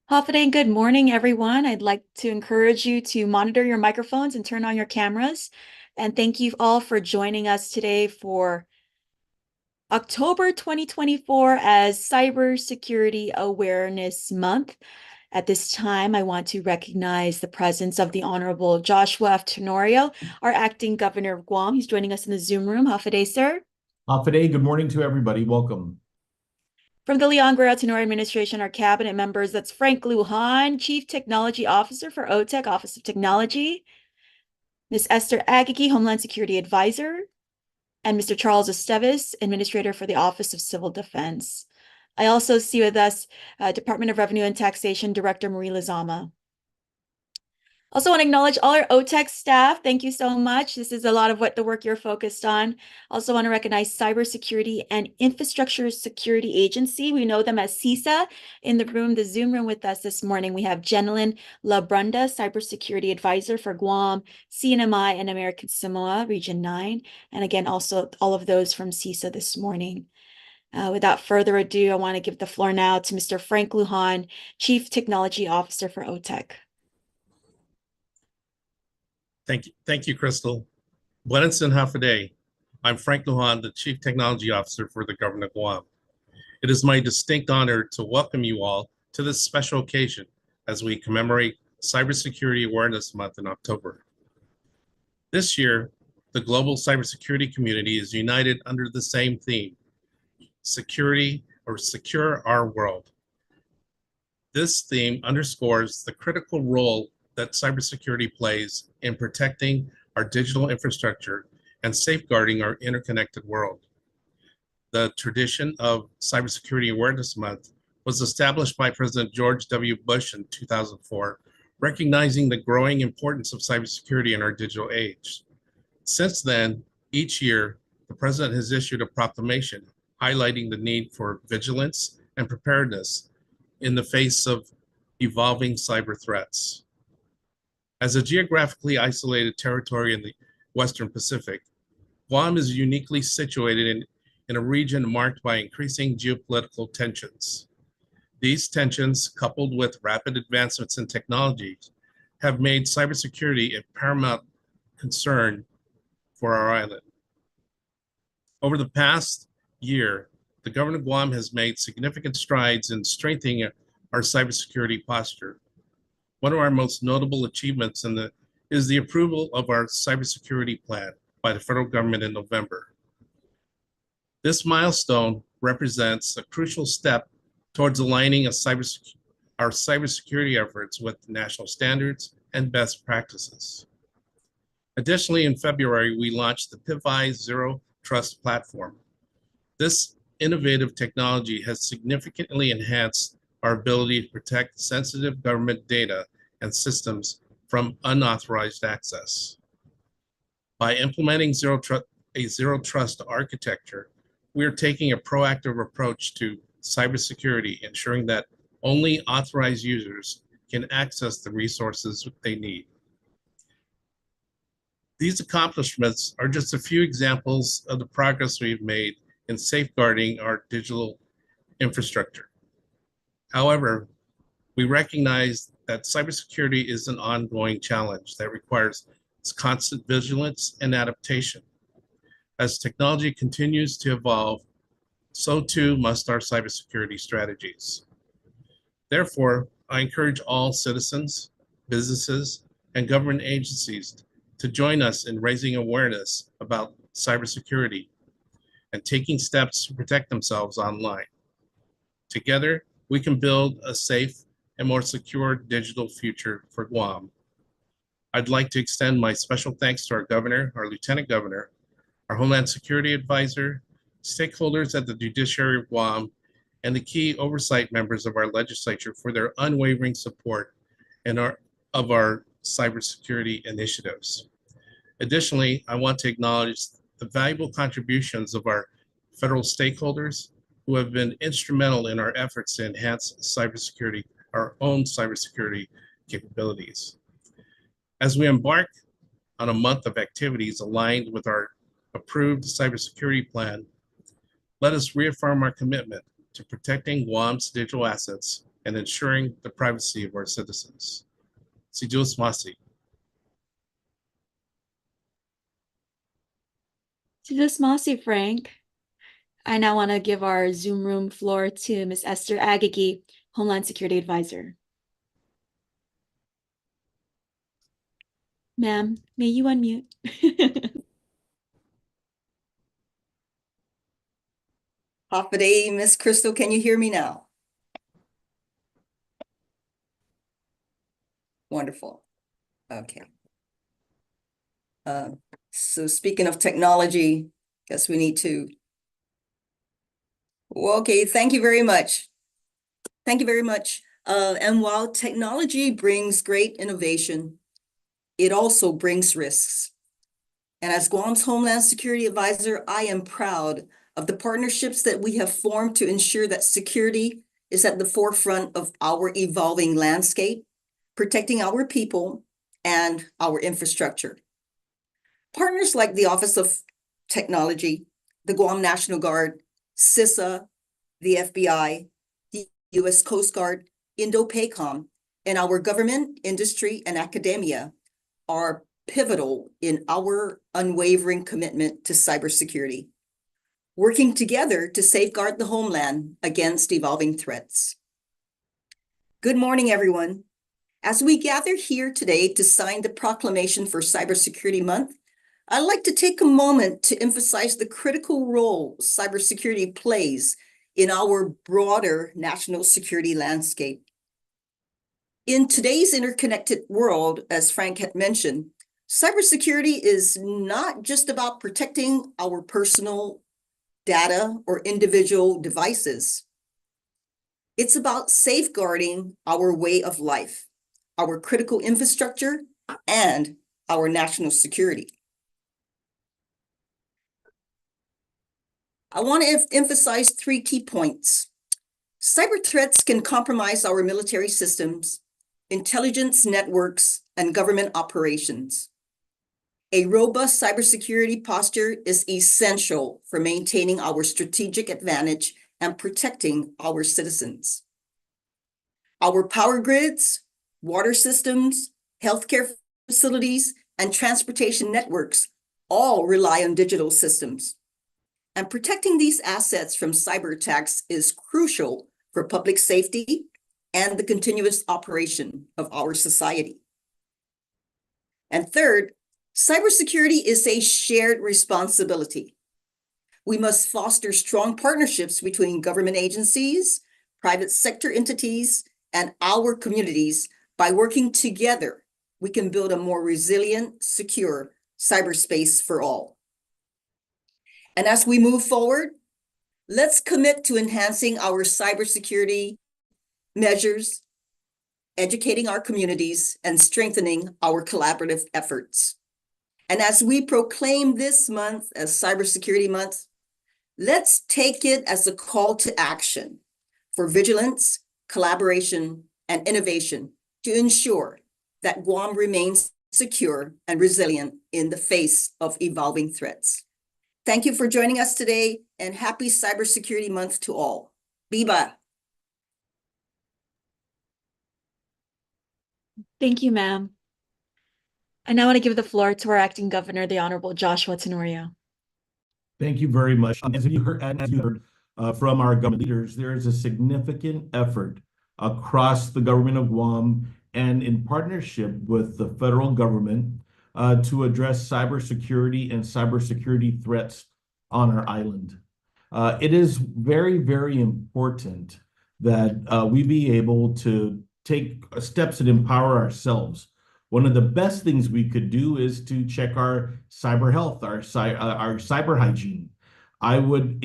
Hafide, good morning, everyone. I'd like to encourage you to monitor your microphones and turn on your cameras. And thank you all for joining us today for October 2024 as Cybersecurity Awareness Month. At this time, I want to recognize the presence of the Honorable Joshua F. Tenorio, our acting governor of Guam. He's joining us in the Zoom room. Hafide, sir. Fide, good morning to everybody. Welcome. From the Leon Guerrero Tenorio administration, our cabinet members, that's Frank Lujan, Chief Technology Officer for OTEC, Office of Technology, Ms. Esther Agagi, Homeland Security Advisor, and Mr. Charles Esteves, Administrator for the Office of Civil Defense. I also see with us Department of Revenue and Taxation Director Marie Lizama. Also want to acknowledge all our OTEC staff. Thank you so much. This is a lot of what the work you're focused on. Also want to recognize Cybersecurity and Infrastructure Security Agency. We know them as CISA. In the room, the Zoom room with us this morning, we have Jenilyn LaBrunda, Cybersecurity Advisor for Guam, CNMI, and American Samoa, Region 9. And again, also all of those from CISA this morning. Without further ado, I want to give the floor now to Mr. Frank Lujan, Chief Technology Officer for OTEC. Thank you, Crystal. Buenas and Hafide. I'm Frank Lujan, the Chief Technology Officer for the Government of Guam. It is my distinct honor to welcome you all to this special occasion as we commemorate Cybersecurity Awareness Month in October. This year, the global cybersecurity community is united under the same theme, security or secure our world. This theme underscores the critical role that cybersecurity plays in protecting our digital infrastructure and safeguarding our interconnected world. The tradition of Cybersecurity Awareness Month was established by President George W. Bush in 2004, recognizing the growing importance of cybersecurity in our digital age. Since then, each year, the President has issued a proclamation highlighting the need for vigilance and preparedness in the face of evolving cyber threats. As a geographically isolated territory in the Western Pacific, Guam is uniquely situated in a region marked by increasing geopolitical tensions. These tensions, coupled with rapid advancements in technologies, have made cybersecurity a paramount concern for our island. Over the past year, the government of Guam has made significant strides in strengthening our cybersecurity posture. One of our most notable achievements is the approval of our cybersecurity plan by the federal government in November. This milestone represents a crucial step towards aligning our cybersecurity efforts with national standards and best practices. Additionally, in February, we launched the PIVI Zero Trust platform. This innovative technology has significantly enhanced our ability to protect sensitive government data and systems from unauthorized access. By implementing a zero trust architecture, we are taking a proactive approach to cybersecurity, ensuring that only authorized users can access the resources they need. These accomplishments are just a few examples of the progress we've made in safeguarding our digital infrastructure. However, we recognize that cybersecurity is an ongoing challenge that requires constant vigilance and adaptation. As technology continues to evolve, so too must our cybersecurity strategies. Therefore, I encourage all citizens, businesses, and government agencies to join us in raising awareness about cybersecurity and taking steps to protect themselves online. Together, we can build a safe and more secure digital future for Guam. I'd like to extend my special thanks to our governor, our lieutenant governor, our Homeland Security Advisor, stakeholders at the Judiciary of Guam, and the key oversight members of our legislature for their unwavering support of our cybersecurity initiatives. Additionally, I want to acknowledge the valuable contributions of our federal stakeholders who have been instrumental in our efforts to enhance cybersecurity, our own cybersecurity capabilities. As we embark on a month of activities aligned with our approved cybersecurity plan, let us reaffirm our commitment to protecting Guam's digital assets and ensuring the privacy of our citizens. Si Diyos masi. Just Mossy Frank. I now want to give our Zoom room floor to Ms. Esther Agagi, Homeland Security Advisor. Ma'am, may you unmute? Hafa Miss Crystal, can you hear me now? Wonderful. Okay. So speaking of technology, guess we need to. Okay, thank you very much. Thank you very much. And while technology brings great innovation, it also brings risks. And as Guam's Homeland Security Advisor, I am proud of the partnerships that we have formed to ensure that security is at the forefront of our evolving landscape, protecting our people and our infrastructure. Partners like the Office of Technology, the Guam National Guard, CISA, the FBI, the U.S. Coast Guard, Indo-PACOM, and our government, industry, and academia are pivotal in our unwavering commitment to cybersecurity, working together to safeguard the homeland against evolving threats. Good morning, everyone. As we gather here today to sign the proclamation for Cybersecurity Month, I'd like to take a moment to emphasize the critical role cybersecurity plays in our broader national security landscape. In today's interconnected world, as Frank had mentioned, cybersecurity is not just about protecting our personal data or individual devices. It's about safeguarding our way of life, our critical infrastructure, and our national security. I want to emphasize 3 key points. Cyber threats can compromise our military systems, intelligence networks, and government operations. A robust cybersecurity posture is essential for maintaining our strategic advantage and protecting our citizens. Our power grids, water systems, healthcare facilities, and transportation networks all rely on digital systems. And protecting these assets from cyber attacks is crucial for public safety and the continuous operation of our society. And third, cybersecurity is a shared responsibility. We must foster strong partnerships between government agencies, private sector entities, and our communities. By working together, we can build a more resilient, secure cyberspace for all. And as we move forward, let's commit to enhancing our cybersecurity measures, educating our communities, and strengthening our collaborative efforts. And as we proclaim this month as Cybersecurity Month, let's take it as a call to action for vigilance, collaboration, and innovation to ensure that Guam remains secure and resilient in the face of evolving threats. Thank you for joining us today, and happy Cybersecurity Month to all. Biba. Thank you, ma'am. I now want to give the floor to our acting governor, the Honorable Joshua Tenorio. Thank you very much. As you heard from our government leaders, there is a significant effort across the government of Guam and in partnership with the federal government to address cybersecurity and cybersecurity threats on our island. It is very, very important that we be able to take steps that empower ourselves. One of the best things we could do is to check our cyber health, our cyber hygiene. I would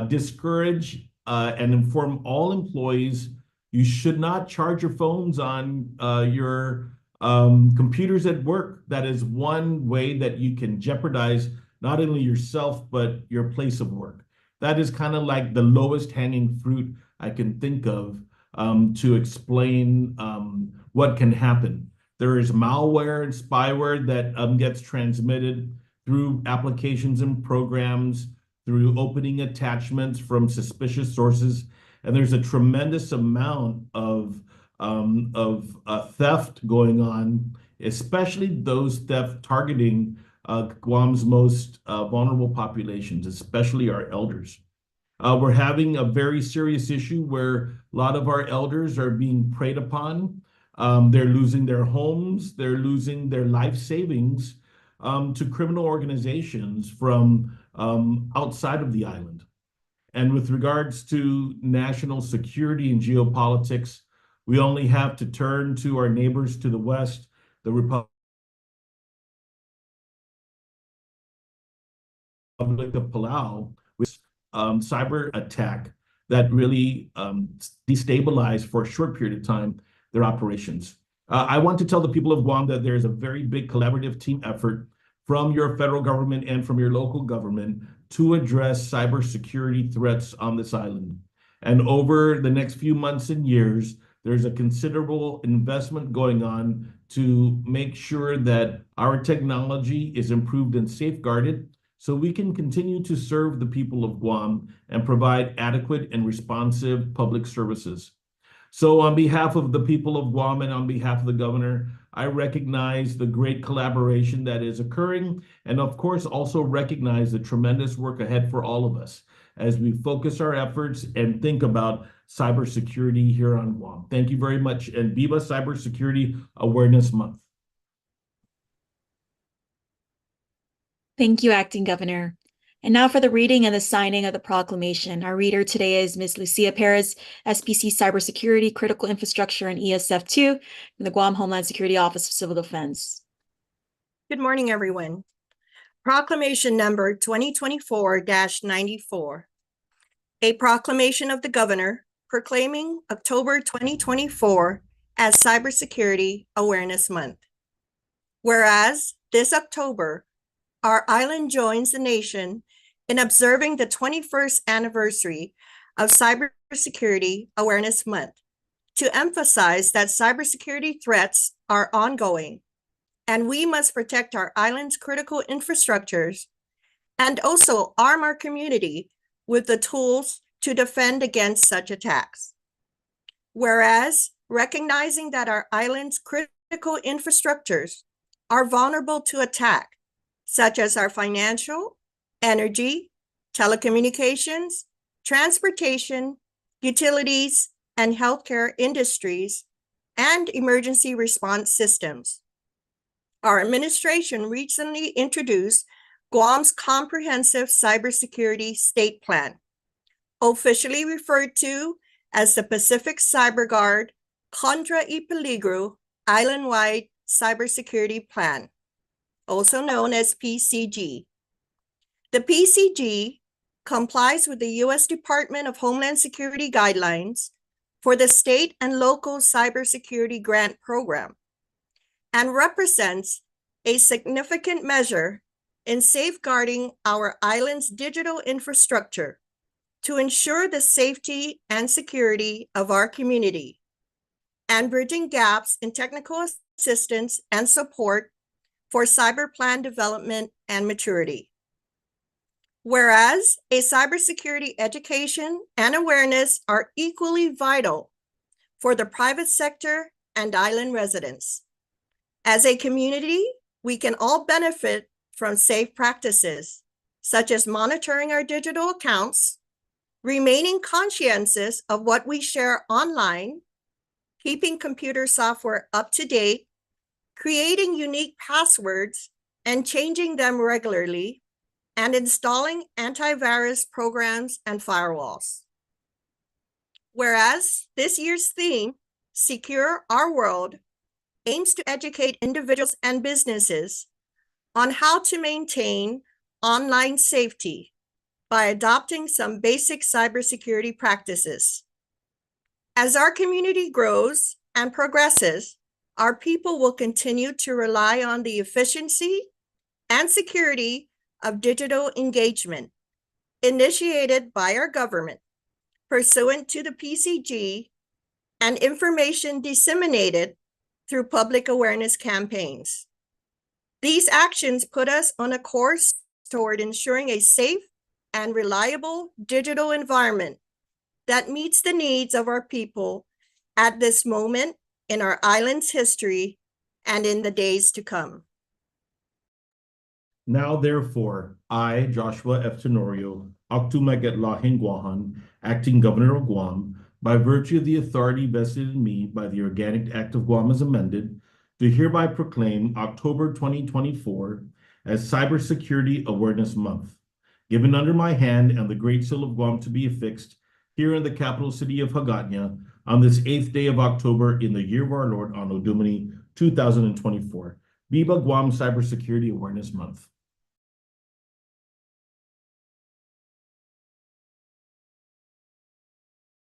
discourage and inform all employees you should not charge your phones on your computers at work. That is one way that you can jeopardize not only yourself, but your place of work. That is kind of like the lowest hanging fruit I can think of to explain what can happen. There is malware and spyware that gets transmitted through applications and programs, through opening attachments from suspicious sources. And there's a tremendous amount of theft going on, especially those theft targeting Guam's most vulnerable populations, especially our elders. We're having a very serious issue where a lot of our elders are being preyed upon. They're losing their homes, they're losing their life savings to criminal organizations from outside of the island. And with regards to national security and geopolitics, we only have to turn to our neighbors to the west, the Republic of Palau, with cyber attack that really destabilized for a short period of time their operations. I want to tell the people of Guam that there's a very big collaborative team effort from your federal government and from your local government to address cybersecurity threats on this island. And over the next few months and years, there's a considerable investment going on to make sure that our technology is improved and safeguarded so we can continue to serve the people of Guam and provide adequate and responsive public services. So on behalf of the people of Guam and on behalf of the governor, I recognize the great collaboration that is occurring, and of course also recognize the tremendous work ahead for all of us as we focus our efforts and think about cybersecurity here on Guam. Thank you very much, and Viva Cybersecurity Awareness Month. Thank you, Acting Governor. And now for the reading and the signing of the proclamation. Our reader today is Ms. Lucia Perez, SPC Cybersecurity, Critical Infrastructure, and ESF2 from the Guam Homeland Security Office of Civil Defense. Good morning, everyone. Proclamation number 2024-94. A proclamation of the governor proclaiming October 2024 as Cybersecurity Awareness Month. Whereas this October, our island joins the nation in observing the 21st anniversary of Cybersecurity Awareness Month to emphasize that cybersecurity threats are ongoing, and we must protect our island's critical infrastructures and also arm our community with the tools to defend against such attacks. Whereas recognizing that our island's critical infrastructures are vulnerable to attack, such as our financial, energy, telecommunications, transportation, utilities, and healthcare industries, and emergency response systems. Our administration recently introduced Guam's Comprehensive Cybersecurity State Plan, officially referred to as the Pacific Cyber Guard Contra y Peligro Island-Wide Cybersecurity Plan, also known as PCG. The PCG complies with the U.S. Department of Homeland Security guidelines for the state and local cybersecurity grant program and represents a significant measure in safeguarding our island's digital infrastructure to ensure the safety and security of our community and bridging gaps in technical assistance and support for cyber plan development and maturity. Whereas a cybersecurity education and awareness are equally vital for the private sector and island residents. As a community, we can all benefit from safe practices, such as monitoring our digital accounts, remaining conscientious of what we share online, keeping computer software up to date, creating unique passwords and changing them regularly, and installing antivirus programs and firewalls. Whereas this year's theme, Secure Our World, aims to educate individuals and businesses on how to maintain online safety by adopting some basic cybersecurity practices. As our community grows and progresses, our people will continue to rely on the efficiency and security of digital engagement initiated by our government pursuant to the PCG and information disseminated through public awareness campaigns. These actions put us on a course toward ensuring a safe and reliable digital environment that meets the needs of our people at this moment in our island's history and in the days to come. Now therefore, I, Joshua F. Tenorio, Octumaget Lahin Guahan, acting governor of Guam, by virtue of the authority vested in me by the Organic Act of Guam as amended, do hereby proclaim October 2024 as Cybersecurity Awareness Month, given under my hand and the Great Seal of Guam to be affixed here in the capital city of Hagatna on this 8th day of October in the year of our Lord Anno Domini 2024. Viva Guam Cybersecurity Awareness Month.